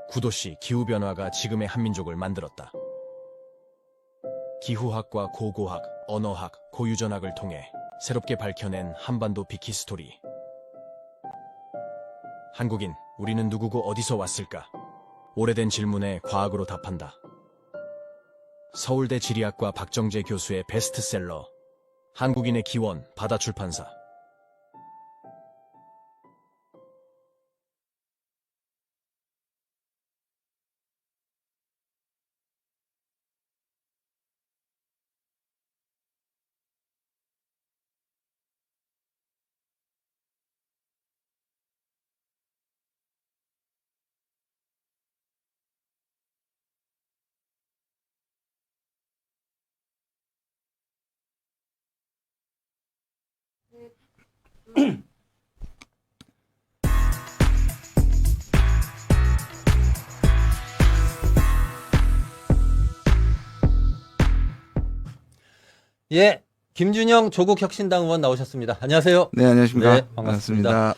구도시 기후변화가 지금의 한민족을 만들었다. 기후학과 고고학, 언어학, 고유전학을 통해 새롭게 밝혀낸 한반도 빅히스토리. 한국인, 우리는 누구고 어디서 왔을까? 오래된 질문에 과학으로 답한다. 서울대 지리학과 박정재 교수의 베스트셀러 한국인의 기원, 바다출판사. 예, 김준영 조국혁신당 의원 나오셨습니다. 안녕하세요. 네, 안녕하십니까. 네, 반갑습니다.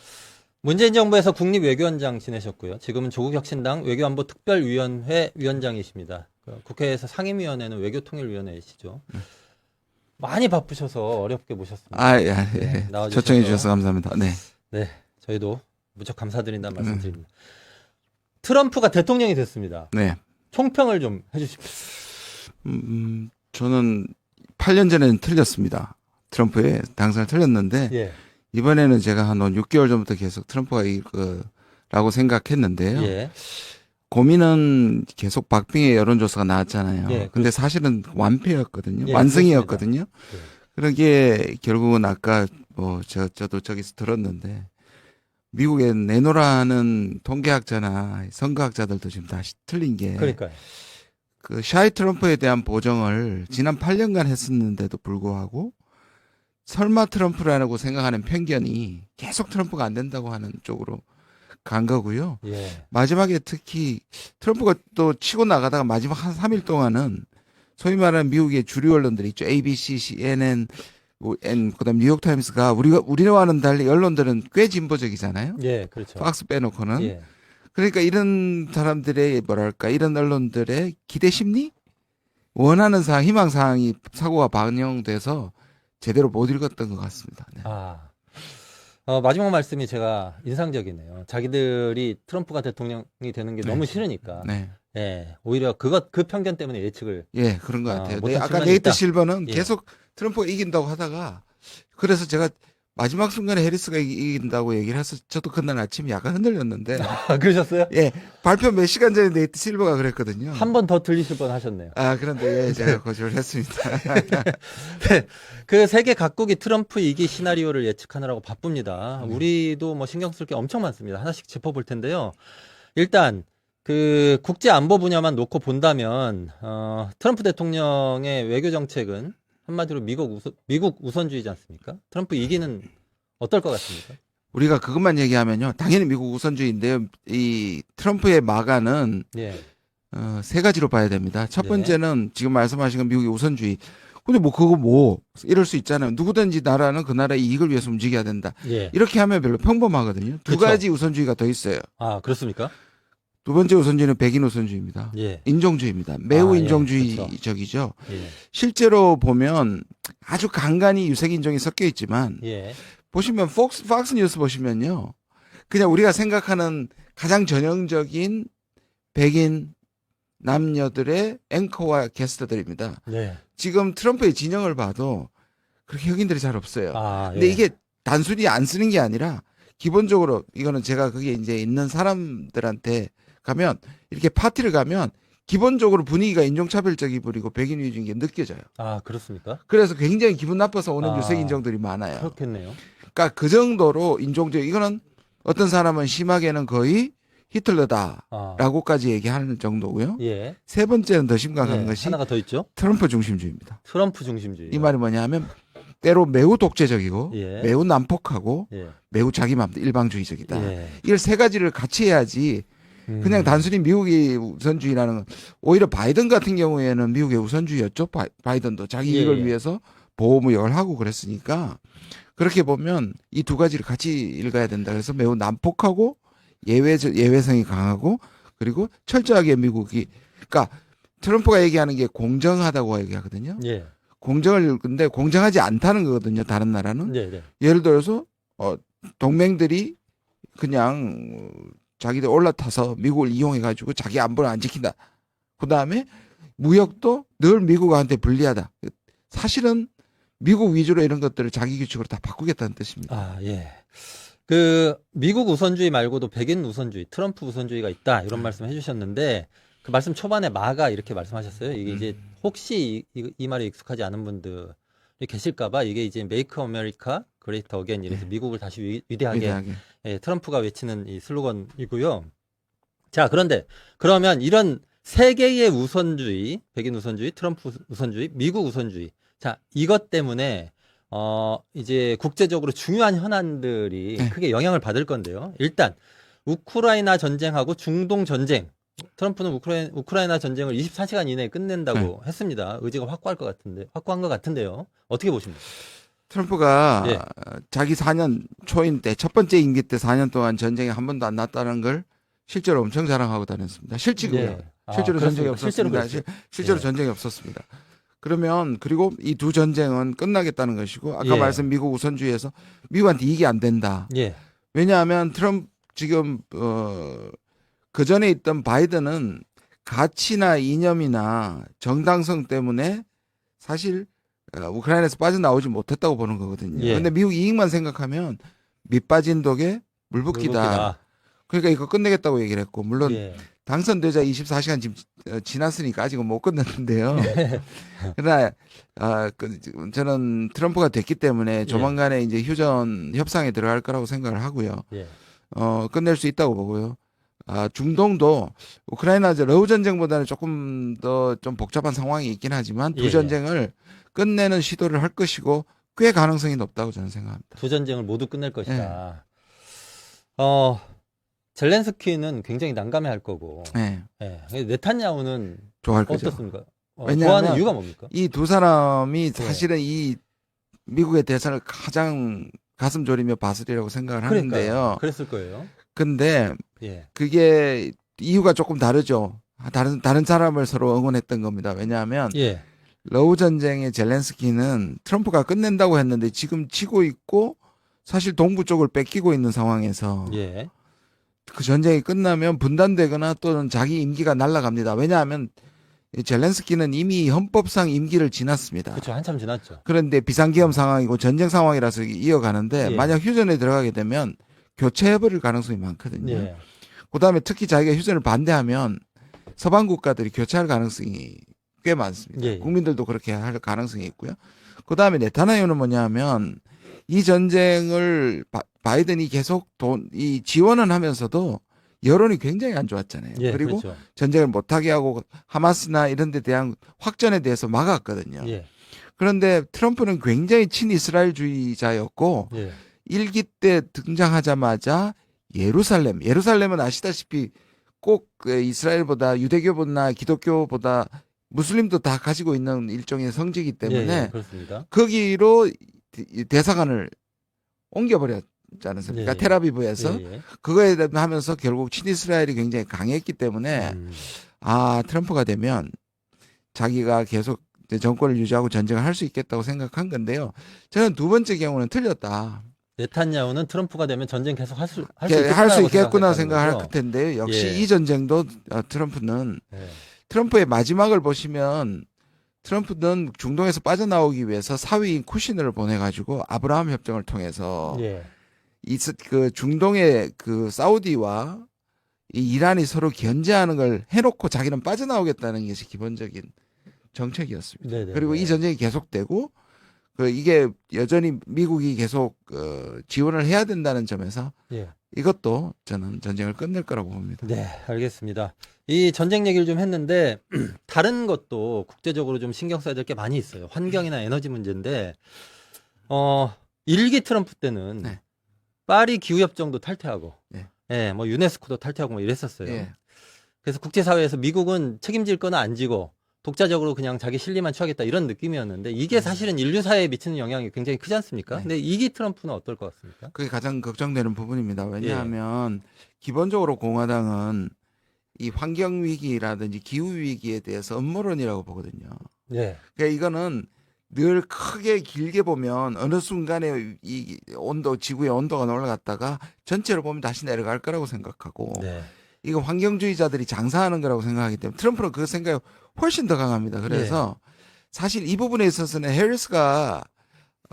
문재인 정부에서 국립외교원장 지내셨고요. 지금은 조국혁신당 외교안보특별위원회 위원장이십니다. 국회에서 상임위원회는 외교통일위원회이시죠. 많이 바쁘셔서 어렵게 모셨습니다. 아, 예, 예. 네, 나와주셔서. 초청해 주셔서 감사합니다. 네. 네, 저희도 무척 감사드린다는 말씀드립니다. 트럼프가 대통령이 됐습니다. 네. 총평을 좀 해주십시오. 저는 8년 전에는 틀렸습니다. 트럼프의 당선을 틀렸는데, 예, 이번에는 제가 한 6개월 전부터 계속 트럼프가 이길 거라고 생각했는데요. 예, 고민은 계속 박빙의 여론조사가 나왔잖아요. 예, 근데 사실은 완패였거든요. 예, 완승이었거든요. 예. 그러기에 결국은 아까 저도 저기서 들었는데, 미국에 내노라는 통계학자나 선거학자들도 지금 다시 틀린 게, 그러니까요. 그 샤이 트럼프에 대한 보정을 지난 8년간 했었는데도 불구하고 설마 트럼프라고 생각하는 편견이 계속 트럼프가 안 된다고 하는 쪽으로 간 거고요. 예, 마지막에 특히 트럼프가 또 치고 나가다가 마지막 한 3일 동안은 소위 말하는 미국의 주류 언론들이 있죠. ABC, CNN, 그다음 뉴욕타임스가 우리와는 달리 언론들은 꽤 진보적이잖아요. 예, 그렇죠. 팍스 빼놓고는. 예, 그러니까 이런 사람들의 이런 언론들의 기대 심리, 원하는 사항, 희망 사항이 사고가 반영돼서 제대로 못 읽었던 것 같습니다. 네. 아, 마지막 말씀이 제가 인상적이네요. 자기들이 트럼프가 대통령이 되는 게 너무 싫으니까. 네. 예, 오히려 그 편견 때문에 예측을. 예, 그런 것 같아요. 못한 아까 측면이 네이트 있다. 실버는 예. 계속 트럼프가 이긴다고 하다가 그래서 제가 마지막 순간에 해리스가 이긴다고 얘기를 해서 저도 그날 아침에 약간 흔들렸는데 아, 그러셨어요? 예, 발표 몇 시간 전에 네이트 실버가 그랬거든요. 한 번 더 들리실 뻔 하셨네요. 아, 그런데 예, 제가 거절을 했습니다. 네, 그 세계 각국이 트럼프 이기 시나리오를 예측하느라고 바쁩니다. 우리도 뭐 신경 쓸 게 엄청 많습니다. 하나씩 짚어볼 텐데요. 일단 그 국제 안보 분야만 놓고 본다면 트럼프 대통령의 외교 정책은 한마디로 미국 우선주의지 않습니까? 트럼프 이기는 어떨 것 같습니까? 우리가 그것만 얘기하면요. 당연히 미국 우선주의인데요. 이 트럼프의 마가는 예, 세 가지로 봐야 됩니다. 첫 네. 번째는 지금 말씀하신 건 미국의 우선주의. 근데 그거 이럴 수 있잖아요. 누구든지 나라는 그 나라의 이익을 위해서 움직여야 된다. 예. 이렇게 하면 별로 평범하거든요. 두 그쵸. 가지 우선주의가 더 있어요. 아, 그렇습니까? 두 번째 우선주의는 백인 우선주의입니다. 예, 인종주의입니다. 매우 예, 인종주의적이죠. 예, 실제로 보면 아주 간간히 유색 인종이 섞여 있지만 예, 보시면 팍스 뉴스 보시면요. 그냥 우리가 생각하는 가장 전형적인 백인 남녀들의 앵커와 게스트들입니다. 네. 지금 트럼프의 진영을 봐도 그렇게 흑인들이 잘 없어요. 아, 근데 예. 이게 단순히 안 쓰는 게 아니라 기본적으로 이거는 제가 그게 이제 있는 사람들한테 가면 이렇게 파티를 가면 기본적으로 분위기가 인종차별적이 부리고 백인 위주인 게 느껴져요. 아, 그렇습니까? 그래서 굉장히 기분 나빠서 오는 아, 유색 인종들이 많아요. 그렇겠네요. 그러니까 그 정도로 인종적 이거는 어떤 사람은 심하게는 거의 히틀러다라고까지 아, 얘기하는 정도고요. 예. 세 번째는 더 심각한 예, 것이 하나가 더 있죠. 트럼프 중심주의입니다. 트럼프 중심주의. 이 말이 뭐냐면 때로 매우 독재적이고 예. 매우 난폭하고 예. 매우 자기 마음대로 일방주의적이다. 예. 이걸 세 가지를 같이 해야지 그냥 단순히 미국이 우선주의라는 건 오히려 바이든 같은 경우에는 미국의 우선주의였죠. 바이든도 자기 예, 이익을 예. 위해서 보호무역을 하고 그랬으니까 그렇게 보면 이 두 가지를 같이 읽어야 된다. 그래서 매우 난폭하고 예외성이 강하고 그리고 철저하게 미국이 그러니까 트럼프가 얘기하는 게 공정하다고 얘기하거든요. 예. 공정을 근데 공정하지 않다는 거거든요. 다른 나라는 네, 네. 예를 들어서 동맹들이 그냥 자기들 올라타서 미국을 이용해 가지고 자기 안보를 안 지킨다. 그다음에 무역도 늘 미국한테 불리하다. 사실은 미국 위주로 이런 것들을 자기 규칙으로 다 바꾸겠다는 뜻입니다. 아, 예. 그 미국 우선주의 말고도 백인 우선주의, 트럼프 우선주의가 있다 이런 말씀 해주셨는데 그 말씀 초반에 마가 이렇게 말씀하셨어요. 이게 이제 혹시 이 말에 익숙하지 않은 분들이 계실까봐 이게 이제 Make America Great Again 이래서 미국을 다시 위대하게 위대하게. 예, 트럼프가 외치는 이 슬로건이고요. 자, 그런데 그러면 이런 세 개의 우선주의, 백인 우선주의, 트럼프 우선주의, 미국 우선주의. 자, 이것 때문에 이제 국제적으로 중요한 현안들이 네. 크게 영향을 받을 건데요. 일단 우크라이나 전쟁하고 중동 전쟁. 트럼프는 우크라이나 전쟁을 24시간 이내에 끝낸다고 했습니다. 의지가 확고한 것 같은데요. 어떻게 보십니까? 트럼프가 예. 자기 4년 초임 때 첫 번째 임기 때 4년 동안 전쟁이 한 번도 안 났다는 걸 실제로 엄청 자랑하고 다녔습니다. 실제로요. 예. 실제로 전쟁이 실제로 없었습니다. 그랬어요. 실제로 예. 전쟁이 없었습니다. 그러면 그리고 이 두 전쟁은 끝나겠다는 것이고 아까 예. 말씀 미국 우선주의에서 미국한테 이익이 안 된다. 예. 왜냐하면 트럼프 지금 그 전에 있던 바이든은 가치나 이념이나 정당성 때문에 사실 우크라이나에서 빠져나오지 못했다고 보는 거거든요. 예. 그런데 미국 이익만 생각하면 밑 빠진 독에 물 붓기다. 그러니까 이거 끝내겠다고 얘기를 했고 물론 예. 당선되자 24시간 지금 지났으니까 아직은 못 끝냈는데요. 그러나 저는 트럼프가 됐기 때문에 조만간에 이제 휴전 협상에 들어갈 거라고 생각을 하고요. 예. 끝낼 수 있다고 보고요. 중동도 우크라이나 러우 전쟁보다는 조금 더 좀 복잡한 상황이 있긴 하지만 두 예. 전쟁을 끝내는 시도를 할 것이고 꽤 가능성이 높다고 저는 생각합니다. 두 전쟁을 모두 끝낼 것이다. 젤렌스키는 굉장히 난감해할 거고. 네, 예. 네탄야후는 좋아할 거죠. 어떻습니까? 왜냐하면 좋아하는 이유가 뭡니까? 이 두 사람이 사실은 이 미국의 대선을 가장 가슴 졸이며 봐으리라고 생각을 하는데요. 그러니까요. 그랬을 거예요. 근데 예. 그게 이유가 조금 다르죠. 다른 사람을 서로 응원했던 겁니다. 왜냐하면 예. 러우 전쟁의 젤렌스키는 트럼프가 끝낸다고 했는데 지금 치고 있고 사실 동부 쪽을 뺏기고 있는 상황에서 예. 그 전쟁이 끝나면 분단되거나 또는 자기 임기가 날아갑니다. 왜냐하면 이 젤렌스키는 이미 헌법상 임기를 지났습니다. 그렇죠. 한참 지났죠. 그런데 비상기험 상황이고 전쟁 상황이라서 이어가는데 예. 만약 휴전에 들어가게 되면 교체해버릴 가능성이 많거든요. 예. 그다음에 특히 자기가 휴전을 반대하면 서방 국가들이 교체할 가능성이 꽤 많습니다. 예. 국민들도 그렇게 할 가능성이 있고요. 그다음에 네타냐후는 뭐냐면 이 전쟁을 바이든이 계속 이 지원은 하면서도 여론이 굉장히 안 좋았잖아요. 예. 그리고 그렇죠. 전쟁을 못하게 하고 하마스나 이런 데 대한 확전에 대해서 막았거든요. 예. 그런데 트럼프는 굉장히 친이스라엘주의자였고 예. 1기 때 등장하자마자 예루살렘은 아시다시피 꼭 이스라엘보다 유대교보다 기독교보다 무슬림도 다 가지고 있는 일종의 성지이기 때문에 예. 그렇습니다. 거기로 대사관을 옮겨버렸지 않습니까? 예. 텔아비브에서 예. 그거에 대해 하면서 결국 친이스라엘이 굉장히 강했기 때문에 트럼프가 되면 자기가 계속 정권을 유지하고 전쟁을 할 수 있겠다고 생각한 건데요. 저는 두 번째 경우는 틀렸다. 네탄야후는 트럼프가 되면 전쟁 계속 할 수 있겠구나 생각할 텐데요. 역시 예. 이 전쟁도 트럼프는 예. 트럼프의 마지막을 보시면 트럼프는 중동에서 빠져나오기 위해서 사위인 쿠시너를 보내가지고 아브라함 협정을 통해서 예. 그 중동의 그 사우디와 이 이란이 서로 견제하는 걸 해놓고 자기는 빠져나오겠다는 것이 기본적인 정책이었습니다. 네네. 그리고 이 전쟁이 계속되고 이게 여전히 미국이 계속 지원을 해야 된다는 점에서 예. 이것도 저는 전쟁을 끝낼 거라고 봅니다. 네, 알겠습니다. 이 전쟁 얘기를 좀 했는데 다른 것도 국제적으로 좀 신경 써야 될 게 많이 있어요. 환경이나 에너지 문제인데 1기 트럼프 때는 네. 파리 기후협정도 탈퇴하고 네. 예, 뭐 유네스코도 탈퇴하고 뭐 이랬었어요. 예. 그래서 국제사회에서 미국은 책임질 거는 안 지고 독자적으로 그냥 자기 실리만 취하겠다 이런 느낌이었는데 이게 사실은 인류 사회에 미치는 영향이 굉장히 크지 않습니까? 네. 근데 2기 트럼프는 어떨 것 같습니까? 그게 가장 걱정되는 부분입니다. 왜냐하면 기본적으로 공화당은 이 환경 위기라든지 기후 위기에 대해서 음모론이라고 보거든요. 예. 그러니까 이거는 늘 크게 길게 보면 어느 순간에 이 온도 지구의 온도가 올라갔다가 전체로 보면 다시 내려갈 거라고 생각하고 네. 이거 환경주의자들이 장사하는 거라고 생각하기 때문에 트럼프는 그 생각이 훨씬 더 강합니다. 그래서 사실 이 부분에 있어서는 해리스가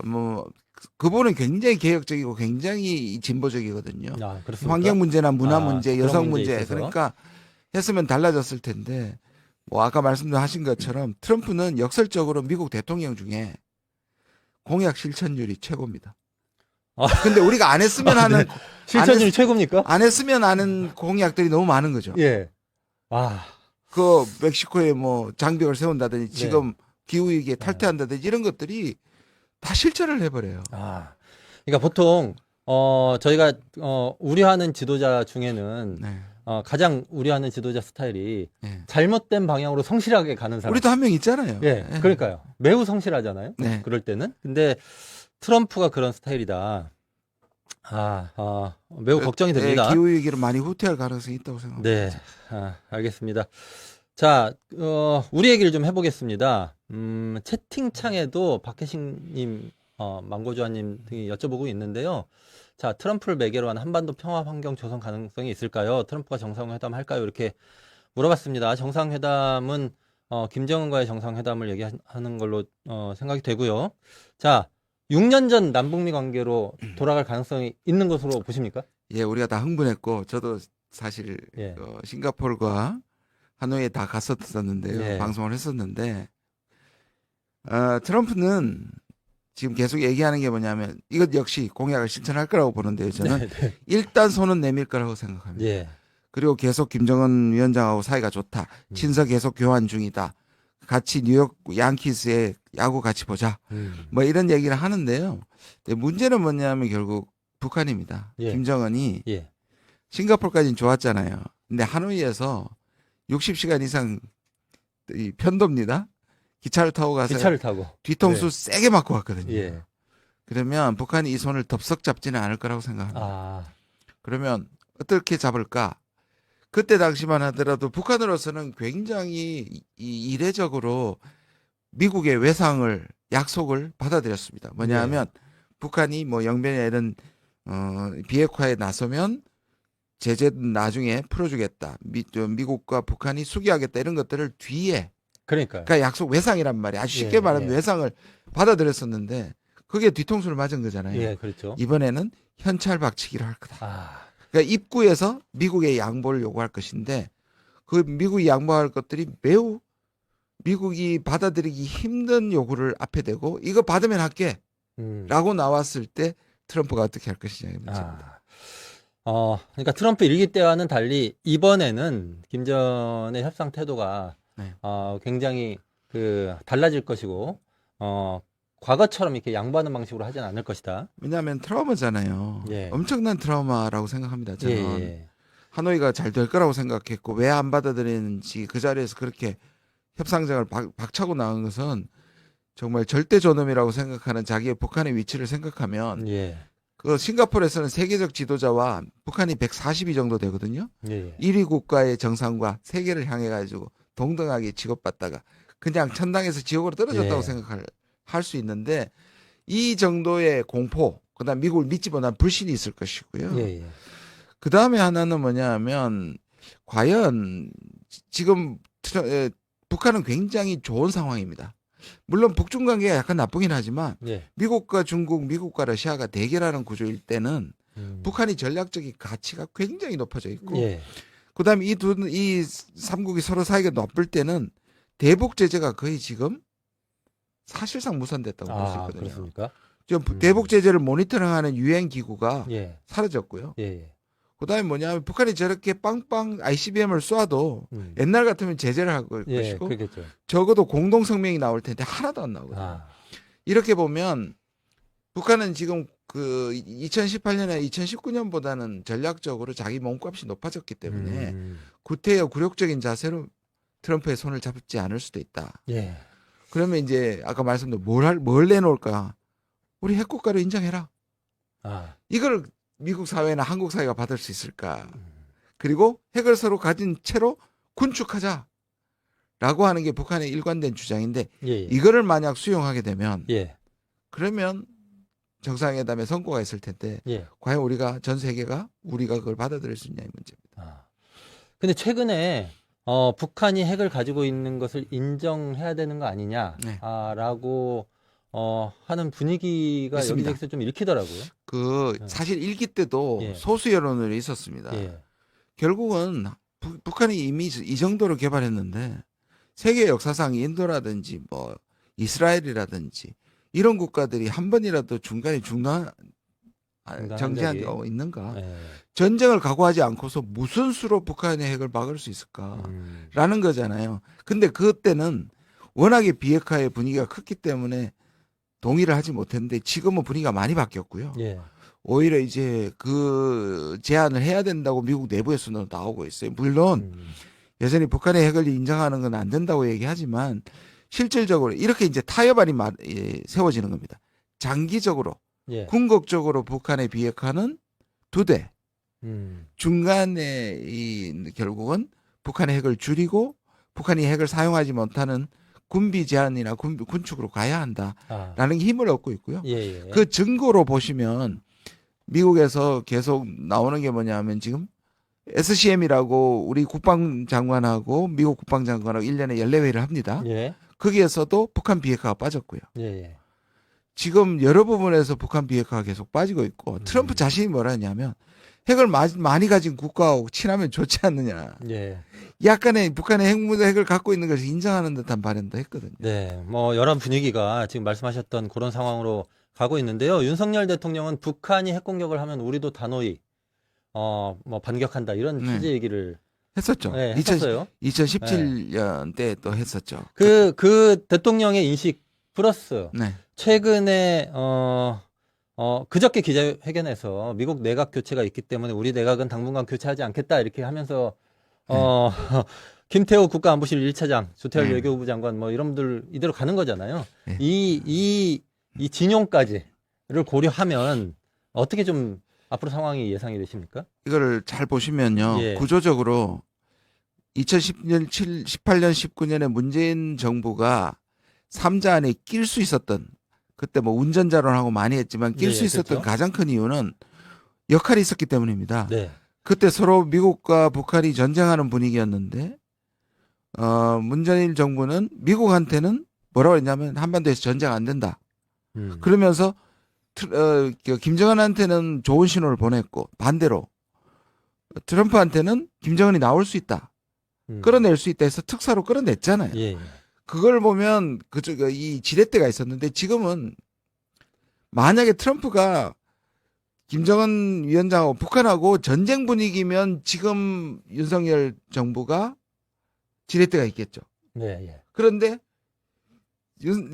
뭐 그분은 굉장히 개혁적이고 굉장히 진보적이거든요. 아, 그렇습니까? 환경 문제나 문화 아, 문제, 그런 여성 문제에 문제 있어서? 그러니까 했으면 달라졌을 텐데 뭐 아까 말씀하신 것처럼 트럼프는 역설적으로 미국 대통령 중에 공약 실천율이 최고입니다. 아. 근데 우리가 안 했으면 하는 실천율이 최고입니까? 안 했으면 하는 공약들이 너무 많은 거죠. 예. 아, 그 멕시코에 뭐 장벽을 세운다든지 지금 기후 위기에 네. 탈퇴한다든지 이런 것들이 다 실천을 해버려요. 아. 그러니까 보통 저희가 우려하는 지도자 중에는 네. 가장 우려하는 지도자 스타일이 네. 잘못된 방향으로 성실하게 가는 사람. 우리도 한 명 있잖아요. 예, 네. 그러니까요. 매우 성실하잖아요. 네. 그럴 때는. 근데 트럼프가 그런 스타일이다. 매우 걱정이 됩니다. 기후 위기로 많이 후퇴할 가능성이 있다고 생각합니다. 네, 알겠습니다. 자, 우리 얘기를 좀 해보겠습니다. 채팅창에도 박혜신님, 망고주아님 등이 여쭤보고 있는데요. 자, 트럼프를 매개로 한 한반도 평화 환경 조성 가능성이 있을까요? 트럼프가 정상회담 할까요? 이렇게 물어봤습니다. 정상회담은 김정은과의 정상회담을 얘기하는 걸로 생각이 되고요. 자, 6년 전 남북미 관계로 돌아갈 가능성이 있는 것으로 보십니까? 예, 우리가 다 흥분했고 저도 사실 예. 싱가포르와 하노이에 다 갔었었는데요. 예. 방송을 했었는데 트럼프는 지금 계속 얘기하는 게 뭐냐면 이것 역시 공약을 실천할 거라고 보는데요. 저는 일단 손은 내밀 거라고 생각합니다. 예. 그리고 계속 김정은 위원장하고 사이가 좋다. 친서 계속 교환 중이다. 같이 뉴욕 양키스의 야구 같이 보자. 뭐 이런 얘기를 하는데요. 근데 문제는 뭐냐면 결국 북한입니다. 예. 김정은이 예. 싱가포르까지는 좋았잖아요. 근데 하노이에서 60시간 이상 이 편도입니다. 기차를 타고 가서 기차를 타고. 뒤통수 세게 맞고 왔거든요. 예. 그러면 북한이 이 손을 덥석 잡지는 않을 거라고 생각합니다. 아, 그러면 어떻게 잡을까? 그때 당시만 하더라도 북한으로서는 굉장히 이례적으로 미국의 외상을 약속을 받아들였습니다. 뭐냐 하면 북한이 뭐 영변이나 이런 비핵화에 나서면 제재는 나중에 풀어주겠다. 미국과 북한이 수기하겠다 이런 것들을 뒤에 그러니까요. 그러니까 약속 외상이란 말이야. 아주 쉽게 예, 말하면 예. 외상을 받아들였었는데 그게 뒤통수를 맞은 거잖아요. 예, 그렇죠. 이번에는 현찰 박치기를 할 거다. 아, 그러니까 입구에서 미국의 양보를 요구할 것인데 그 미국이 양보할 것들이 매우 미국이 받아들이기 힘든 요구를 앞에 대고 이거 받으면 할게 라고 나왔을 때 트럼프가 어떻게 할 것이냐의 문제입니다. 그러니까 트럼프 일기 때와는 달리 이번에는 김전의 협상 태도가 네. 굉장히 달라질 것이고 과거처럼 이렇게 양보하는 방식으로 하지는 않을 것이다. 왜냐하면 트라우마잖아요. 예. 엄청난 트라우마라고 생각합니다. 저는 예. 하노이가 잘 될 거라고 생각했고 왜 안 받아들이는지 그 자리에서 그렇게 협상장을 박차고 나온 것은 정말 절대 존엄이라고 생각하는 자기의 북한의 위치를 생각하면 예. 그 싱가포르에서는 세계적 지도자와 북한이 140위 정도 되거든요. 예. 1위 국가의 정상과 세계를 향해 가지고 동등하게 취급받다가 그냥 천당에서 지옥으로 떨어졌다고 예. 생각할 수 있는데 이 정도의 공포, 그다음 미국을 믿지 못한 불신이 있을 것이고요. 예. 그 다음에 하나는 뭐냐 하면 과연 지금 북한은 굉장히 좋은 상황입니다. 물론 북중 관계가 약간 나쁘긴 하지만 예. 미국과 중국, 미국과 러시아가 대결하는 구조일 때는 북한이 전략적인 가치가 굉장히 높아져 있고 예. 그다음에 이 삼국이 서로 사이가 나쁠 때는 대북 제재가 거의 지금 사실상 무산됐다고 볼 수 있거든요. 그렇습니까? 지금 대북 제재를 모니터링하는 유엔 기구가 예. 사라졌고요. 예. 그다음에 뭐냐면 북한이 저렇게 빵빵 ICBM을 쏴도 옛날 같으면 제재를 할 예. 것이고 그렇겠죠. 적어도 공동 성명이 나올 텐데 하나도 안 나오거든요. 이렇게 보면 북한은 지금 그 2018년에 2019년보다는 전략적으로 자기 몸값이 높아졌기 때문에 구태여 굴욕적인 자세로 트럼프의 손을 잡지 않을 수도 있다. 예. 그러면 이제 아까 말씀드린 뭘 내놓을까? 우리 핵국가를 인정해라. 이걸 미국 사회나 한국 사회가 받을 수 있을까? 그리고 핵을 서로 가진 채로 군축하자라고 하는 게 북한의 일관된 주장인데 예, 예. 이거를 만약 수용하게 되면 예, 그러면 정상회담에 성과가 있을 텐데 예. 과연 우리가 전 세계가 우리가 그걸 받아들일 수 있냐의 문제입니다. 아. 근데 최근에 북한이 핵을 가지고 있는 것을 인정해야 되는 거 네. 아니냐라고 하는 분위기가 있습니다. 여기저기서 좀 읽히더라고요. 그 네. 사실 일기 때도 예. 소수 여론이 있었습니다. 예, 결국은 북한이 이미 이 정도로 개발했는데 세계 역사상 인도라든지 뭐 이스라엘이라든지 이런 국가들이 한 번이라도 중간에 중단한 정지한 적이. 게 있는가? 예. 전쟁을 각오하지 않고서 무슨 수로 북한의 핵을 막을 수 있을까라는 거잖아요. 근데 그때는 워낙에 비핵화의 분위기가 컸기 때문에 동의를 하지 못했는데 지금은 분위기가 많이 바뀌었고요. 예, 오히려 이제 그 제안을 해야 된다고 미국 내부에서는 나오고 있어요. 물론 여전히 북한의 핵을 인정하는 건 안 된다고 얘기하지만 실질적으로 이렇게 이제 타협안이 세워지는 겁니다. 장기적으로 예. 궁극적으로 북한의 비핵화는 2대, 중간에 결국은 북한의 핵을 줄이고 북한이 핵을 사용하지 못하는 군비 제한이나 군축으로 가야 한다라는 힘을 얻고 있고요. 예, 예. 그 증거로 보시면 미국에서 계속 나오는 게 뭐냐면 지금 SCM이라고 우리 국방장관하고 미국 국방장관하고 1년에 14회를 합니다. 예, 거기에서도 북한 비핵화가 빠졌고요. 예, 예. 지금 여러 부분에서 북한 비핵화가 계속 빠지고 있고 트럼프 자신이 뭐라 했냐면 핵을 많이 가진 국가하고 친하면 좋지 않느냐. 예. 약간의 북한의 핵을 갖고 있는 것을 인정하는 듯한 발언도 했거든요. 네, 뭐 여러 분위기가 지금 말씀하셨던 그런 상황으로 가고 있는데요. 윤석열 대통령은 북한이 핵 공격을 하면 우리도 단호히 뭐 반격한다 이런 네. 취지 얘기를 했었죠. 네, 했었어요. 2017년 때 또 했었죠. 그 대통령의 인식 플러스 네. 최근에 그저께 기자회견에서 미국 내각 교체가 있기 때문에 우리 내각은 당분간 교체하지 않겠다 이렇게 하면서 김태호 국가안보실 1차장, 조태열 네. 외교부 장관 뭐 이런 분들 이대로 가는 거잖아요. 네. 이 진용까지를 고려하면 어떻게 좀 앞으로 상황이 예상이 되십니까? 이거를 잘 보시면요. 예. 구조적으로 2018년, 19년에 문재인 정부가 3자 안에 낄 수 있었던 그때 뭐 운전자론하고 많이 했지만 낄 수 예, 있었던 그렇죠. 가장 큰 이유는 역할이 있었기 때문입니다. 네. 그때 서로 미국과 북한이 전쟁하는 분위기였는데 문재인 정부는 미국한테는 뭐라고 했냐면 한반도에서 전쟁 안 된다. 그러면서 김정은한테는 좋은 신호를 보냈고 반대로 트럼프한테는 김정은이 나올 수 있다. 끌어낼 수 있다 해서 특사로 끌어냈잖아요. 예, 예. 그걸 보면 이 지렛대가 있었는데 지금은 만약에 트럼프가 김정은 위원장하고 북한하고 전쟁 분위기면 지금 윤석열 정부가 지렛대가 있겠죠. 네, 예. 그런데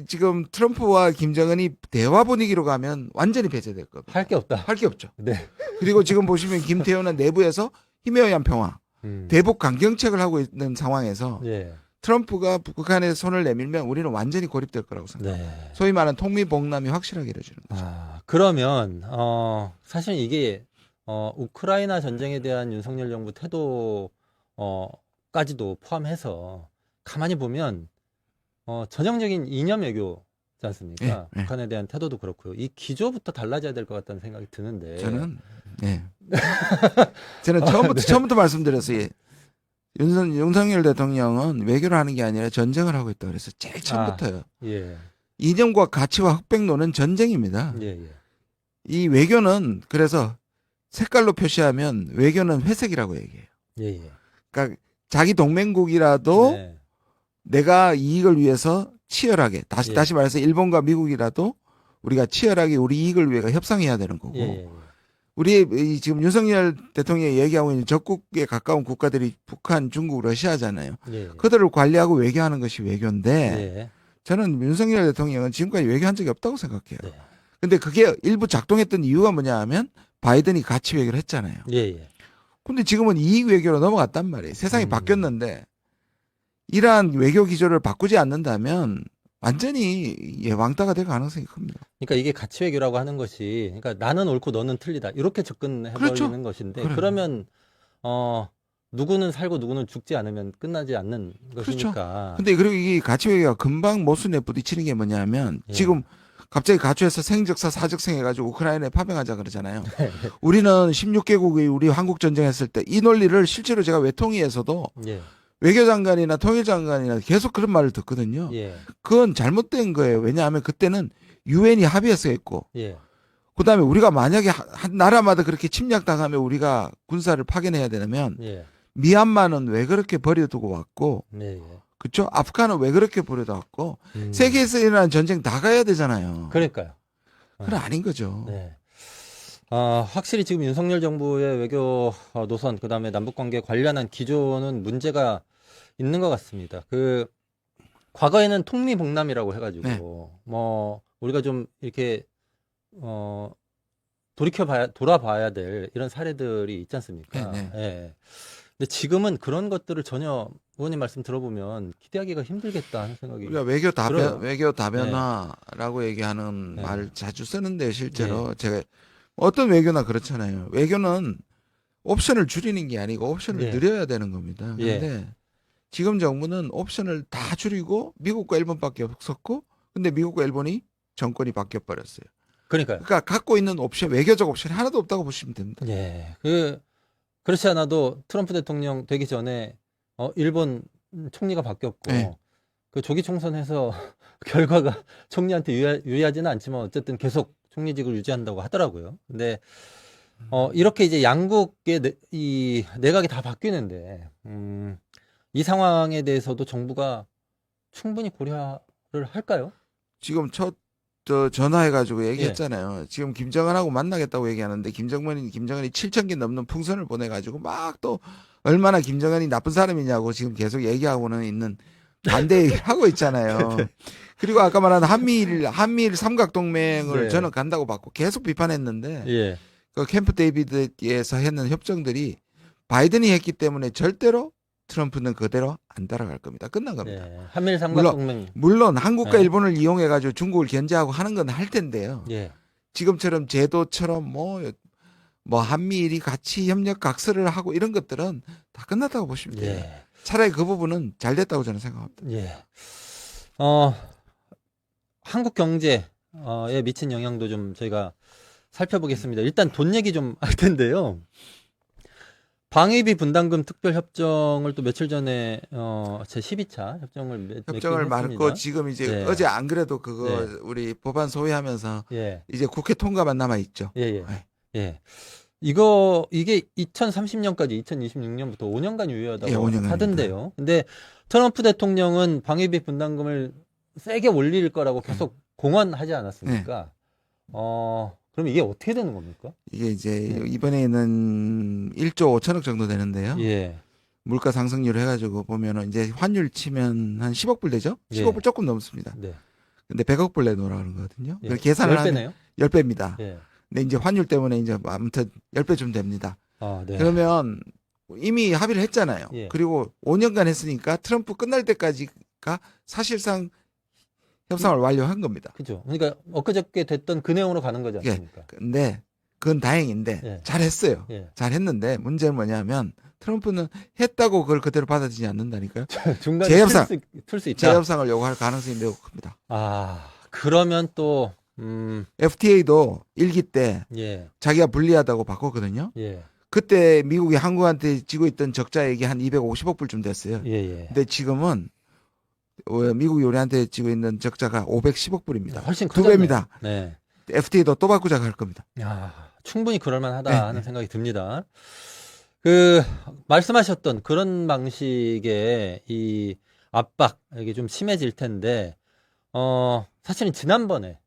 지금 트럼프와 김정은이 대화 분위기로 가면 완전히 배제될 겁니다. 할 게 없다. 할 게 없죠. 네. 그리고 지금 보시면 김태호는 내부에서 희미한 평화, 대북 강경책을 하고 있는 상황에서 예. 트럼프가 북한에 손을 내밀면 우리는 완전히 고립될 거라고 생각합니다. 네. 소위 말하는 통미봉남이 확실하게 이루어지는 거죠. 그러면 사실 이게 우크라이나 전쟁에 대한 윤석열 정부 태도까지도 포함해서 가만히 보면 전형적인 이념 외교지 않습니까? 예, 예. 북한에 대한 태도도 그렇고요. 이 기조부터 달라져야 될 것 같다는 생각이 드는데. 저는 처음부터 말씀드렸어요. 윤석열 대통령은 외교를 하는 게 아니라 전쟁을 하고 있다 그래서 제일 처음부터요. 예. 이념과 가치와 흑백론은 전쟁입니다. 예, 예. 이 외교는 그래서 색깔로 표시하면 외교는 회색이라고 얘기해요. 예, 예. 그러니까 자기 동맹국이라도 네. 내가 이익을 위해서 치열하게 예. 다시 말해서 일본과 미국이라도 우리가 치열하게 우리 이익을 위해 협상해야 되는 거고 예, 예. 우리 지금 윤석열 대통령이 얘기하고 있는 적국에 가까운 국가들이 북한, 중국, 러시아잖아요. 예. 그들을 관리하고 외교하는 것이 외교인데 예. 저는 윤석열 대통령은 지금까지 외교한 적이 없다고 생각해요. 네. 근데 그게 일부 작동했던 이유가 뭐냐 하면 바이든이 가치 외교를 했잖아요. 예, 예. 근데 지금은 이익 외교로 넘어갔단 말이에요. 세상이 바뀌었는데 이러한 외교 기조를 바꾸지 않는다면 완전히 왕따가 될 가능성이 큽니다. 그러니까 이게 가치 외교라고 하는 것이, 그러니까 나는 옳고 너는 틀리다 이렇게 접근해 버리는 그렇죠. 것인데, 그래요. 그러면 누구는 살고 누구는 죽지 않으면 끝나지 않는 것이니까. 근데 그리고 이 가치 외교가 금방 모순에 부딪히는 게 뭐냐면 예. 지금 갑자기 가초에서 생적사 사적생 해가지고 우크라이나에 파병하자 그러잖아요. 우리는 16개국이 우리 한국 전쟁했을 때 이 논리를 실제로 제가 외통위에서도 예. 외교장관이나 통일장관이나 계속 그런 말을 듣거든요. 예. 그건 잘못된 거예요. 왜냐하면 그때는 유엔이 합의해서 했고 예. 그다음에 우리가 만약에 한 나라마다 그렇게 침략당하면 우리가 군사를 파견해야 되면 예. 미얀마는 왜 그렇게 버려두고 왔고 네. 예. 그렇죠? 아프간은 왜 그렇게 버려두고 왔고 음. 세계에서 일어난 전쟁 다 가야 되잖아요. 그러니까요. 그건 아닌 거죠. 네. 확실히 지금 윤석열 정부의 외교 노선, 그 다음에 남북관계 관련한 기조는 문제가 있는 것 같습니다. 과거에는 통미봉남이라고 해가지고, 네. 우리가 좀 이렇게, 돌아봐야 될 이런 사례들이 있지 않습니까? 네, 네. 예. 근데 지금은 그런 것들을 전혀 의원님 말씀 들어보면 기대하기가 힘들겠다 하는 생각이. 우리가 외교 들어요. 다변화라고 얘기하는 네. 말 자주 쓰는데 실제로 제가 어떤 외교나 그렇잖아요. 외교는 옵션을 줄이는 게 아니고 옵션을 예. 늘려야 되는 겁니다. 예. 근데 지금 정부는 옵션을 다 줄이고 미국과 일본밖에 없었고 근데 미국과 일본이 정권이 바뀌어 버렸어요. 그러니까요. 그러니까 갖고 있는 옵션, 외교적 옵션이 하나도 없다고 보시면 됩니다. 예. 그렇지 않아도 트럼프 대통령 되기 전에 일본 총리가 바뀌었고 네. 그 조기 총선에서 결과가 총리한테 유리하지는 않지만 어쨌든 계속 총리직을 유지한다고 하더라고요. 근데 이렇게 이제 양국의 이 내각이 다 바뀌는데 이 상황에 대해서도 정부가 충분히 고려를 할까요? 지금 전화해가지고 얘기했잖아요. 지금 김정은하고 만나겠다고 얘기하는데 김정은이 7,000개 넘는 풍선을 보내가지고 막 또 얼마나 김정은이 나쁜 사람이냐고 지금 계속 얘기하고는 있는 반대 얘기를 하고 있잖아요. 그리고 아까 말한 한미일 삼각동맹을 네. 저는 간다고 받고 계속 비판했는데 예. 그 캠프 데이비드에서 했는 협정들이 바이든이 했기 때문에 절대로 트럼프는 그대로 안 따라갈 겁니다. 끝난 겁니다. 네. 한미일 삼각동맹. 물론 한국과 네. 일본을 이용해가지고 중국을 견제하고 하는 건 할 텐데요. 예. 지금처럼 제도처럼 뭐 한미일이 같이 협력 각서를 하고 이런 것들은 다 끝났다고 보시면 돼요. 예. 차라리 그 부분은 잘 됐다고 저는 생각합니다. 예. 한국 경제에 미친 영향도 좀 저희가 살펴보겠습니다. 일단 돈 얘기 좀 할 텐데요. 방위비 분담금 특별협정을 또 며칠 전에 제 12차 협정을 협정을 말고 지금 이제 네. 어제 안 그래도 그거 네. 우리 법안 소위하면서 예. 이제 국회 통과만 남아 있죠. 예, 예. 네. 예. 이게 2030년까지 2026년부터 5년간 유효하다고 예, 5년간입니다. 하던데요. 근데 트럼프 대통령은 방위비 분담금을 세게 올릴 거라고 계속 공언하지 않았습니까? 그럼 이게 어떻게 되는 겁니까? 이게 이제 네. 이번에는 1조 5천억 정도 되는데요. 예. 물가 상승률 해가지고 보면은 이제 환율 치면 한 10억 불 되죠? 10억 불 조금 넘습니다. 네. 근데 100억 불 내놓으라 그런 거거든요. 예. 그걸 계산을 하면 10배네요? 10배입니다. 예. 근데 이제 환율 때문에 이제 아무튼 10배 좀 됩니다. 네. 그러면 이미 합의를 했잖아요. 예. 그리고 5년간 했으니까 트럼프 끝날 때까지가 사실상 협상을 완료한 겁니다. 그죠. 그러니까 엊그저께 됐던 그 내용으로 가는 거지 않습니까? 근데 그건 다행인데 예. 잘했어요. 예. 잘했는데 문제는 뭐냐면 트럼프는 했다고 그걸 그대로 받아들이지 않는다니까요. 중간에 재협상. 틀 수 있다. 재협상을 요구할 가능성이 매우 큽니다. 그러면 또 FTA도 1기 때 예. 자기가 불리하다고 바꿨거든요. 예. 그때 미국이 한국한테 지고 있던 적자액이 한 250억 불쯤 됐어요. 예, 예. 근데 지금은 미국이 우리한테 지고 있는 적자가 510억 불입니다. 훨씬 두 커졌네요. 배입니다. 네. FTA도 또 바꾸자고 할 겁니다. 충분히 그럴만하다 네, 하는 네. 생각이 듭니다. 말씀하셨던 그런 방식의 이 압박, 이게 좀 심해질 텐데, 사실은 지난번에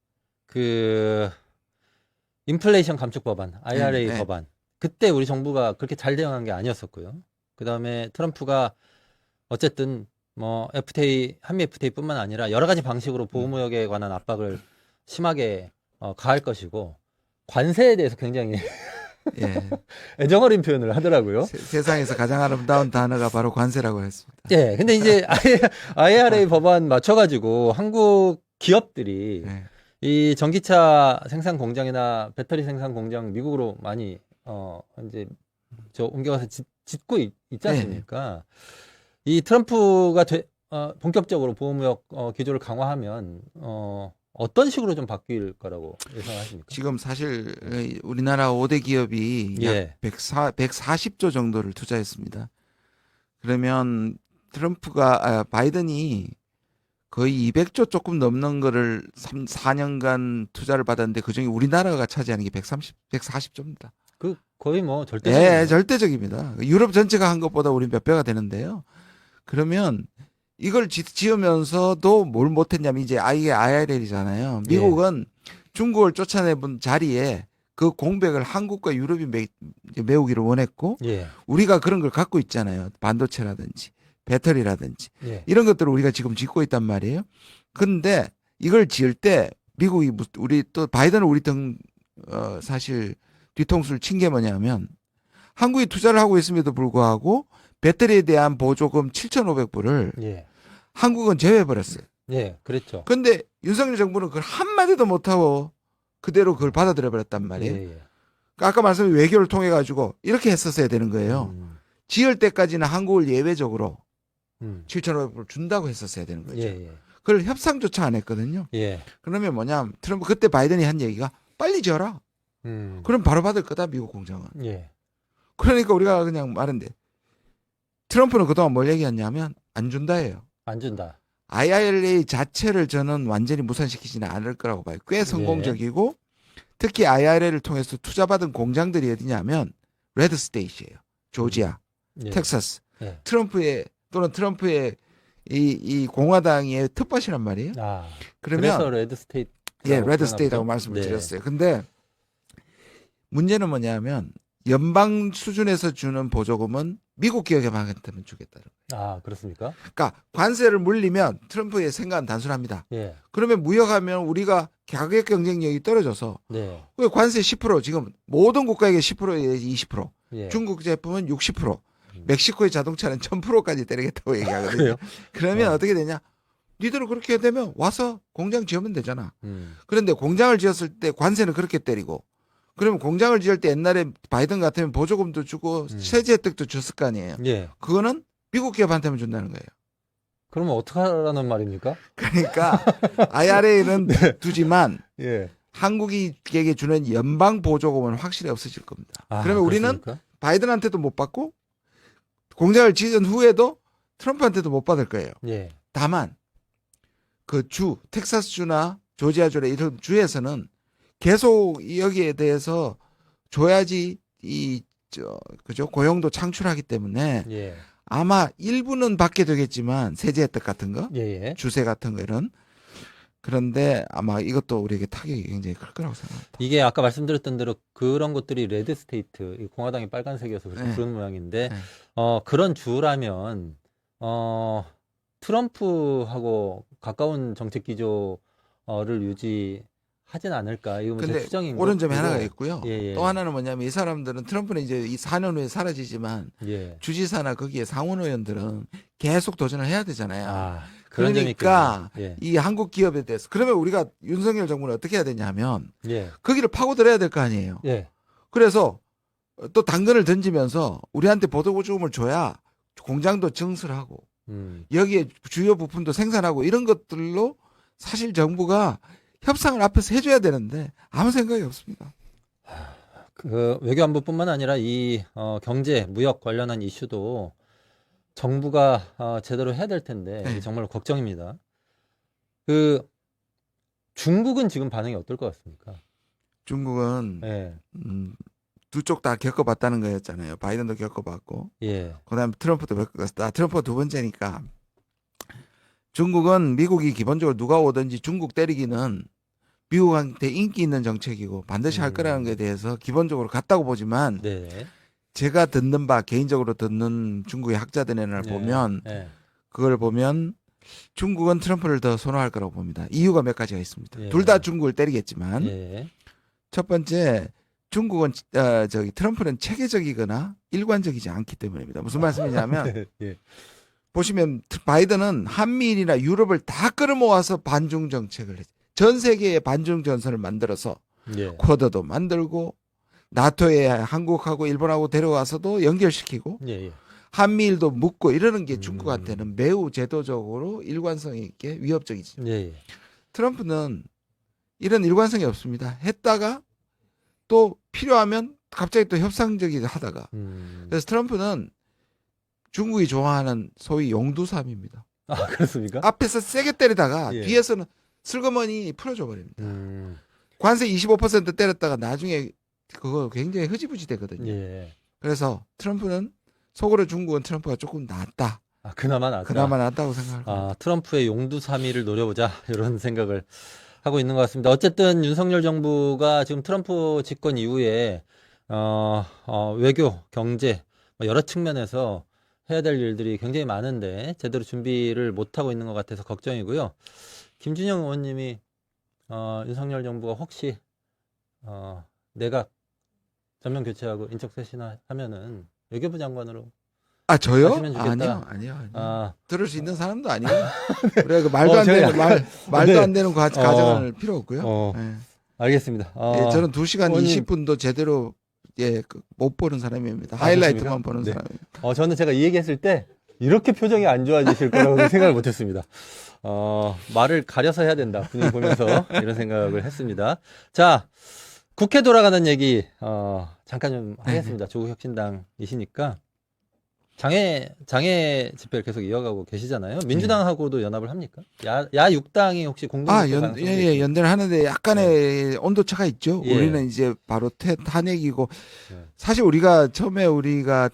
인플레이션 감축 법안, IRA 네, 네. 법안, 그때 우리 정부가 그렇게 잘 대응한 게 아니었었고요. 그 다음에 트럼프가 어쨌든 FTA, 한미 FTA뿐만 아니라 여러 가지 방식으로 보호무역에 관한 압박을 심하게 가할 것이고, 관세에 대해서 굉장히 예. 애정어린 표현을 하더라고요. 세상에서 가장 아름다운 단어가 바로 관세라고 했습니다. 예, 근데 이제 IRA 법안 맞춰가지고 한국 기업들이 네. 이 전기차 생산 공장이나 배터리 생산 공장 미국으로 많이 이제 옮겨가서 짓고 있지 네. 않습니까? 이 트럼프가 본격적으로 보호무역 기조를 강화하면 어떤 식으로 좀 바뀔 거라고 예상하십니까? 지금 사실 우리나라 5대 기업이 약 예. 140조 정도를 투자했습니다. 그러면 바이든이 거의 200조 조금 넘는 거를 4년간 투자를 받았는데 그중에 우리나라가 차지하는 게 140조입니다. 그 거의 뭐 절대적인 예, 절대적입니다. 유럽 전체가 한 것보다 우리 몇 배가 되는데요. 그러면 이걸 지으면서도 뭘 못했냐면 이제 이게 IRL이잖아요. 미국은 중국을 쫓아내본 자리에 그 공백을 한국과 유럽이 메우기를 원했고 예. 우리가 그런 걸 갖고 있잖아요. 반도체라든지 배터리라든지 예. 이런 것들을 우리가 지금 짓고 있단 말이에요. 근데 이걸 지을 때 미국이 우리 또 바이든은 우리 사실 뒤통수를 친 게 뭐냐면 한국이 투자를 하고 있음에도 불구하고 배터리에 대한 보조금 7,500불을 예. 한국은 제외해버렸어요. 예. 그랬죠. 근데 윤석열 정부는 그걸 한마디도 못하고 그대로 그걸 받아들여버렸단 말이에요. 예. 예. 아까 말씀드린 외교를 통해 가지고 이렇게 했었어야 되는 거예요. 지을 때까지는 한국을 예외적으로 7,500불 준다고 했었어야 되는 거죠. 예. 예. 그걸 협상조차 안 했거든요. 예. 그러면 뭐냐면 트럼프 그때 바이든이 한 얘기가 빨리 지어라. 그럼 바로 받을 거다 미국 공장은. 예. 그러니까 우리가 그냥 말인데 트럼프는 그동안 뭘 얘기했냐면 안 준다예요. 안 준다. IRA 자체를 저는 완전히 무산시키지는 않을 거라고 봐요. 꽤 성공적이고 특히 IRA를 통해서 투자받은 공장들이 어디냐면 레드 스테이트예요. 조지아, 예. 텍사스. 예. 트럼프의 이 공화당의 텃밭이란 말이에요. 아. 그러면 그래서 레드 스테이트. 예, 레드 스테이트라고 말씀을 드렸어요. 근데 문제는 뭐냐면 연방 수준에서 주는 보조금은 미국 기업에만 주겠다는 거예요. 아, 그렇습니까? 그러니까 관세를 물리면 트럼프의 생각은 단순합니다. 예. 그러면 무역하면 우리가 가격 경쟁력이 떨어져서 네. 왜 관세 10% 지금 모든 국가에게 10%에 20%, 예. 중국 제품은 60%, 멕시코의 자동차는 1000%까지 때리겠다고 얘기하거든요. 그래요? 그러면 어떻게 되냐? 니들은 그렇게 되면 와서 공장 지으면 되잖아. 음. 그런데 공장을 지었을 때 관세는 그렇게 때리고 그러면 공장을 지을 때 옛날에 바이든 같으면 보조금도 주고 세제 혜택도 줬을 거 아니에요. 예. 그거는 미국 기업한테만 준다는 거예요. 그러면 어떡하라는 말입니까? 그러니까 IRA는 두지만 예. 한국에게 주는 연방 보조금은 확실히 없어질 겁니다. 아, 그러면 우리는 그렇습니까? 바이든한테도 못 받고 공장을 지은 후에도 트럼프한테도 못 받을 거예요. 예. 다만 그 텍사스주나 조지아주나 이런 주에서는 계속 여기에 대해서 줘야지 그죠? 고용도 창출하기 때문에 예. 아마 일부는 받게 되겠지만 세제 혜택 같은 거, 예. 주세 같은 거 이런. 그런데 아마 이것도 우리에게 타격이 굉장히 클 거라고 생각합니다. 이게 아까 말씀드렸던 대로 그런 것들이 레드 스테이트, 이 공화당이 빨간색이어서 그런 모양인데 네. 그런 주라면 트럼프하고 가까운 정책 기조를 유지하진 않을까? 이거 제 근데 추정인 옳은 점이 거고. 하나가 있고요. 예. 또 하나는 뭐냐면 이 사람들은 트럼프는 이제 이 4년 후에 사라지지만 예. 주지사나 거기에 상원 의원들은 계속 도전을 해야 되잖아요. 아, 그런 그러니까 점이 있겠네요. 이 한국 기업에 대해서 그러면 우리가 윤석열 정부는 어떻게 해야 되냐면 예. 거기를 파고들어야 될 거 아니에요. 예. 그래서 또 당근을 던지면서 우리한테 보조금을 줘야 공장도 증설하고 여기에 주요 부품도 생산하고 이런 것들로 사실 정부가 협상을 앞에서 해줘야 되는데 아무 생각이 없습니다. 그 외교안보뿐만 아니라 이 경제, 무역 관련한 이슈도 정부가 제대로 해야 될 텐데 네. 정말 걱정입니다. 그 중국은 지금 반응이 어떨 것 같습니까? 중국은 예. 두 쪽 다 겪어봤다는 거였잖아요. 바이든도 겪어봤고 예. 그다음에 트럼프도 겪어봤다. 트럼프가 두 번째니까 중국은 미국이 기본적으로 누가 오든지 중국 때리기는 미국한테 인기 있는 정책이고 반드시 할 거라는 것에 대해서 기본적으로 같다고 보지만 네. 제가 듣는 바 개인적으로 듣는 중국의 학자들을 보면 예. 그걸 보면 중국은 트럼프를 더 선호할 거라고 봅니다. 이유가 몇 가지가 있습니다. 예. 둘 다 중국을 때리겠지만 예. 첫 번째 중국은 트럼프는 체계적이거나 일관적이지 않기 때문입니다. 무슨 말씀이냐면 예. 보시면 바이든은 한미일이나 유럽을 다 끌어모아서 반중 정책을 했죠. 전 세계의 반중 전선을 만들어서 예. 쿼드도 만들고 나토에 한국하고 일본하고 데려와서도 연결시키고 예, 예. 한미일도 묶고 이러는 게 중국한테는 매우 제도적으로 일관성 있게 위협적이지. 예, 예. 트럼프는 이런 일관성이 없습니다. 했다가 또 필요하면 갑자기 또 협상적이 하다가. 그래서 트럼프는 중국이 좋아하는 소위 용두삼입니다. 아, 그렇습니까? 앞에서 세게 때리다가 예. 뒤에서는 슬그머니 풀어줘 버립니다. 음, 관세 25% 때렸다가 나중에 그거 굉장히 흐지부지 되거든요. 예. 그래서 트럼프는 속으로 중국은 트럼프가 조금 낫다. 아, 그나마 낫다. 그나마 낫다고 생각합니다. 아, 트럼프의 용두사미를 노려보자 이런 생각을 하고 있는 것 같습니다. 어쨌든 윤석열 정부가 지금 트럼프 집권 이후에 외교, 경제 뭐 여러 측면에서 해야 될 일들이 굉장히 많은데 제대로 준비를 못하고 있는 것 같아서 걱정이고요. 김준영 의원님이 윤석열 정부가 혹시 내각 전면 교체하고 인적 쇄신을 하면은 외교부 장관으로 아 저요? 하시면 좋겠다. 아니요. 아, 들을 수 있는 사람도 아니에요. 그래 그 말도 안 제가- 되는 말도 네. 안 되는 가정을 필요 없고요. 예. 알겠습니다. 예, 저는 2시간 의원님. 20분도 제대로 못 보는 사람입니다. 아, 하이라이트만 그렇습니까? 보는 네. 사람입니다. 저는 제가 이 얘기했을 때 이렇게 표정이 안 좋아지실 거라고 생각을 못했습니다. 말을 가려서 해야 된다. 분위기 보면서 이런 생각을 했습니다. 자, 국회 돌아가는 얘기 잠깐 좀 하겠습니다. 조국 혁신당이시니까 장애 집회를 계속 이어가고 계시잖아요. 민주당하고도 연합을 합니까? 야 6당이 혹시 공동 연대를 하는데 약간의 온도차가 있죠. 예. 우리는 이제 바로 탄핵이고 네. 사실 처음에 우리가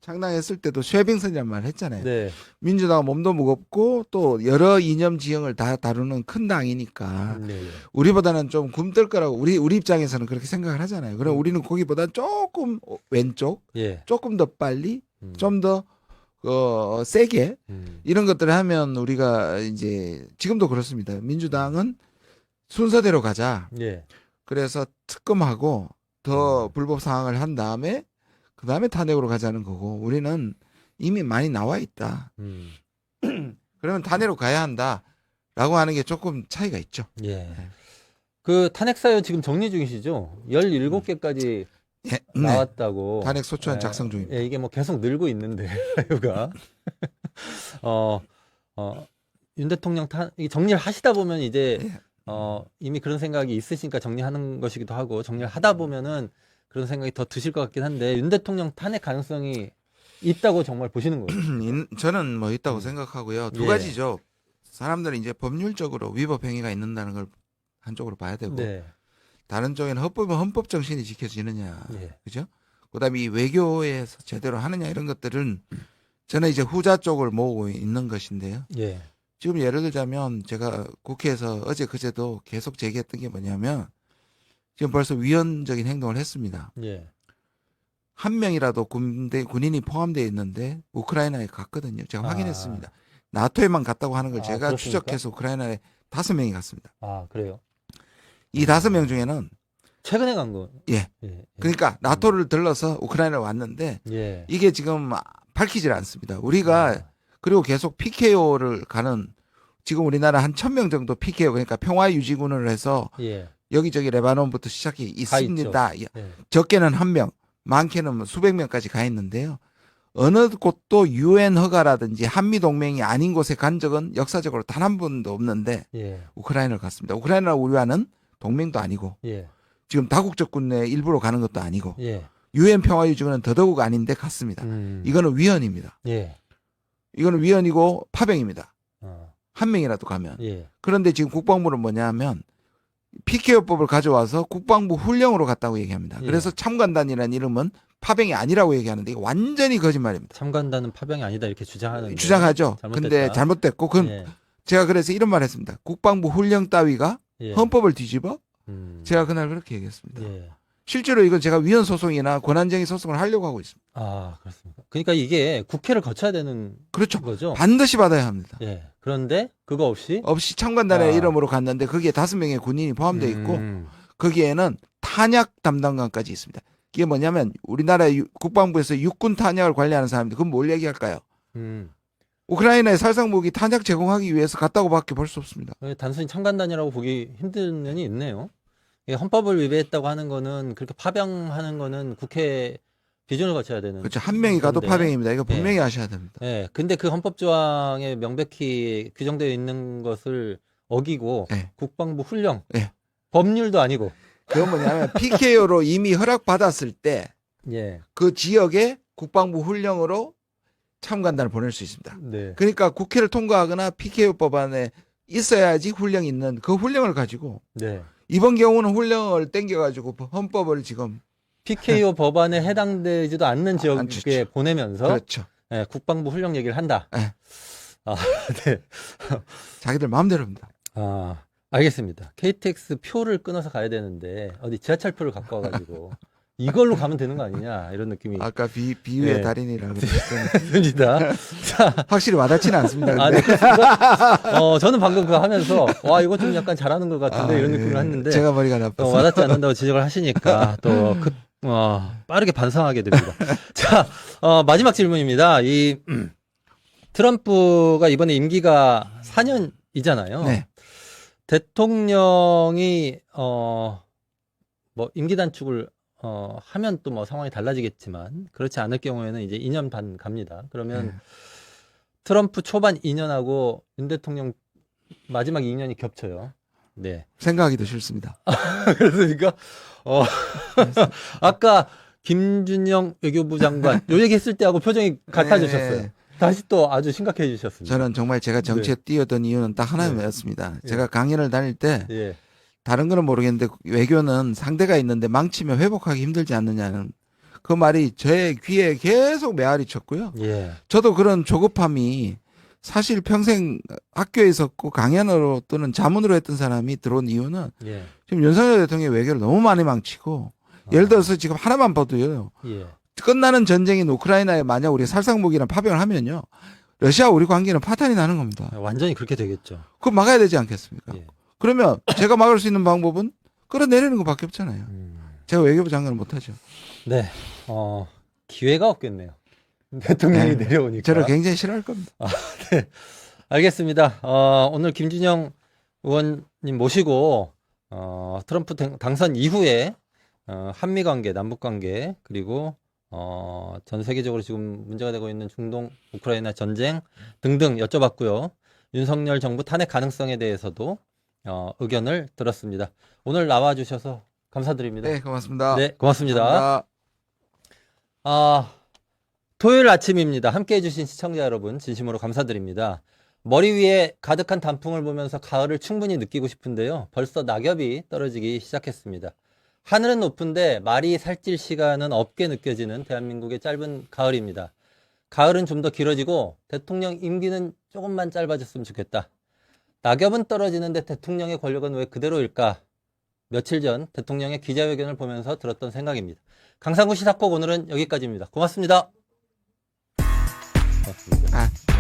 창당했을 때도 쉐빙선이란 말을 했잖아요. 네. 민주당은 몸도 무겁고 또 여러 이념 지형을 다 다루는 큰 당이니까 네. 우리보다는 좀 굼뜰 거라고 우리 입장에서는 그렇게 생각을 하잖아요. 그럼 우리는 거기보다 조금 왼쪽, 예. 조금 더 빨리, 좀 더 세게 이런 것들을 하면 우리가 이제 지금도 그렇습니다. 민주당은 순서대로 가자. 예. 그래서 특검하고 더 불법 상황을 한 다음에 그 다음에 탄핵으로 가자는 거고 우리는 이미 많이 나와 있다. 그러면 탄핵으로 가야 한다라고 하는 게 조금 차이가 있죠. 예. 그 탄핵 사유 지금 정리 중이시죠? 17개까지 예, 네. 나왔다고. 탄핵 소추안 예, 작성 중입니다. 예, 이게 뭐 계속 늘고 있는데 사유가 윤 대통령 이 정리를 하시다 보면 이제 예. 이미 그런 생각이 있으시니까 정리하는 것이기도 하고 정리를 하다 보면은 그런 생각이 더 드실 것 같긴 한데 윤 대통령 탄핵 가능성이 있다고 정말 보시는 거예요? 저는 뭐 있다고 생각하고요. 두 예. 가지죠. 사람들은 이제 법률적으로 위법 행위가 있는다는 걸 한쪽으로 봐야 되고 네. 다른 쪽에는 헌법 정신이 지켜지느냐, 예. 그죠? 그다음에 이 외교에서 제대로 하느냐 이런 것들은 저는 이제 후자 쪽을 모으고 있는 것인데요. 예. 지금 예를 들자면 제가 국회에서 어제 그제도 계속 제기했던 게 뭐냐면 지금 벌써 위헌적인 행동을 했습니다. 예. 한 명이라도 군인이 포함되어 있는데 우크라이나에 갔거든요. 제가 확인했습니다. 나토에만 갔다고 하는 걸 제가 그렇습니까? 추적해서 우크라이나에 5명이 갔습니다. 아, 그래요? 이 5명 중에는 최근에 간 거. 예. 예. 그러니까 나토를 들러서 우크라이나에 왔는데 예. 이게 지금 밝히질 않습니다. 우리가 그리고 계속 PKO를 가는 지금 우리나라 한 1,000명 정도 PKO 그러니까 평화유지군을 해서 예. 여기저기 레바논부터 시작이 있습니다. 예. 적게는 1명, 많게는 뭐 수백 명까지 가 있는데요. 어느 곳도 UN 허가라든지 한미 동맹이 아닌 곳에 간 적은 역사적으로 단 한 번도 없는데 예. 우크라이나를 갔습니다. 우크라이나 우리와는 동맹도 아니고 예. 지금 다국적군에 일부러 가는 것도 아니고 예. UN 평화유지군은 더더욱 아닌데 갔습니다. 이거는 위헌입니다. 예. 이거는 위헌이고 파병입니다. 어. 한 명이라도 가면. 예. 그런데 지금 국방부는 뭐냐면 PKO법을 가져와서 국방부 훈령으로 갔다고 얘기합니다. 예. 그래서 참관단이라는 이름은 파병이 아니라고 얘기하는데 이게 완전히 거짓말입니다. 참관단은 파병이 아니다 이렇게 주장하는데. 주장하죠. 잘못됐다. 근데 잘못됐고 그건 예. 제가 그래서 이런 말 했습니다. 국방부 훈령 따위가 예. 헌법을 뒤집어? 음. 제가 그날 그렇게 얘기했습니다. 예. 실제로 이건 제가 위헌 소송이나 권한쟁의 소송을 하려고 하고 있습니다. 아, 그렇습니까? 그러니까 이게 국회를 거쳐야 되는 그렇죠. 거죠. 반드시 받아야 합니다. 예. 그런데 그거 없이 없이 참관단의 아. 이름으로 갔는데 거기에 5명의 군인이 포함되어 있고 음. 거기에는 탄약 담당관까지 있습니다. 이게 뭐냐면 우리나라 국방부에서 육군 탄약을 관리하는 사람인데 그건 뭘 얘기할까요? 음. 우크라이나에 살상무기 탄약 제공하기 위해서 갔다고밖에 볼 수 없습니다. 단순히 참관단이라고 보기 힘든 면이 있네요. 이 헌법을 위배했다고 하는 거는 그렇게 파병하는 거는 국회 비준을 거쳐야 되는. 그렇죠. 한 명이 가도 건데. 파병입니다. 이거 분명히 예. 하셔야 됩니다. 예. 근데 그 헌법 조항에 명백히 규정되어 있는 것을 어기고 예. 국방부 훈령, 예. 법률도 아니고. 그건 뭐냐면 PKO로 이미 허락받았을 때 예. 그 지역에 국방부 훈령으로 참관단을 보낼 수 있습니다. 네. 그러니까 국회를 통과하거나 PKO 법안에 있어야지 훈령이 있는 그 훈령을 가지고 네. 이번 경우는 훈령을 땡겨가지고 헌법을 지금 PKO 법안에 해당되지도 않는 지역에 좋죠. 보내면서 그렇죠. 예, 국방부 훈령 얘기를 한다. 예. 아, 네. 자기들 마음대로입니다. 아, 알겠습니다. KTX 표를 끊어서 가야 되는데 어디 지하철표를 갖고 와가지고 이걸로 가면 되는 거 아니냐 이런 느낌이 아까 비유의 네. 달인이라고 그랬더니 듭니다. 자, 확실히 와닿지는 않습니다. 아, 근데. 네, 그렇습니까? 저는 방금 그거 하면서 와 이거 좀 약간 잘하는 것 같은데 이런 예. 느낌을 했는데 제가 머리가 나빠서. 와닿지 않는다고 지적을 하시니까 또 빠르게 반성하게 됩니다. 자, 마지막 질문입니다. 이 트럼프가 이번에 임기가 4년이잖아요. 네. 대통령이 뭐 임기 단축을 하면 또 뭐 상황이 달라지겠지만 그렇지 않을 경우에는 이제 2년 반 갑니다. 그러면 네. 트럼프 초반 2년하고 윤 대통령 마지막 2년이 겹쳐요. 네. 생각하기도 싫습니다. 그렇습니까? 아까 김준영 외교부 장관 요 얘기 했을 때하고 표정이 같아지셨어요. 네. 다시 또 아주 심각해지셨습니다. 저는 정말 제가 정치에 뛰어든 이유는 딱 하나였습니다. 제가 강연을 다닐 때 예. 다른 거는 모르겠는데 외교는 상대가 있는데 망치면 회복하기 힘들지 않느냐는 그 말이 제 귀에 계속 메아리 쳤고요. 예. 저도 그런 조급함이 사실 평생 학교에 있었고 강연으로 또는 자문으로 했던 사람이 들어온 이유는 예. 지금 윤석열 대통령의 외교를 너무 많이 망치고 예를 들어서 지금 하나만 봐도요. 예. 끝나는 전쟁인 우크라이나에 만약 우리 살상무기랑 파병을 하면요. 러시아 우리 관계는 파탄이 나는 겁니다. 완전히 그렇게 되겠죠. 그거 막아야 되지 않겠습니까? 예. 그러면 제가 막을 수 있는 방법은 끌어내리는 것밖에 없잖아요. 제가 외교부 장관을 못하죠. 네. 기회가 없겠네요. 대통령이 네. 내려오니까. 저를 굉장히 싫어할 겁니다. 네. 알겠습니다. 오늘 김준영 의원님 모시고 트럼프 당선 이후에 한미 관계, 남북 관계 그리고 전 세계적으로 지금 문제가 되고 있는 중동, 우크라이나 전쟁 등등 여쭤봤고요. 윤석열 정부 탄핵 가능성에 대해서도 의견을 들었습니다. 오늘 나와주셔서 감사드립니다. 네, 고맙습니다. 네, 고맙습니다. 감사합니다. 토요일 아침입니다. 함께 해주신 시청자 여러분 진심으로 감사드립니다. 머리 위에 가득한 단풍을 보면서 가을을 충분히 느끼고 싶은데요. 벌써 낙엽이 떨어지기 시작했습니다. 하늘은 높은데 말이 살찔 시간은 없게 느껴지는 대한민국의 짧은 가을입니다. 가을은 좀 더 길어지고 대통령 임기는 조금만 짧아졌으면 좋겠다. 낙엽은 떨어지는데 대통령의 권력은 왜 그대로일까? 며칠 전 대통령의 기자회견을 보면서 들었던 생각입니다. 강상구 시사콕 오늘은 여기까지입니다. 고맙습니다. 고맙습니다.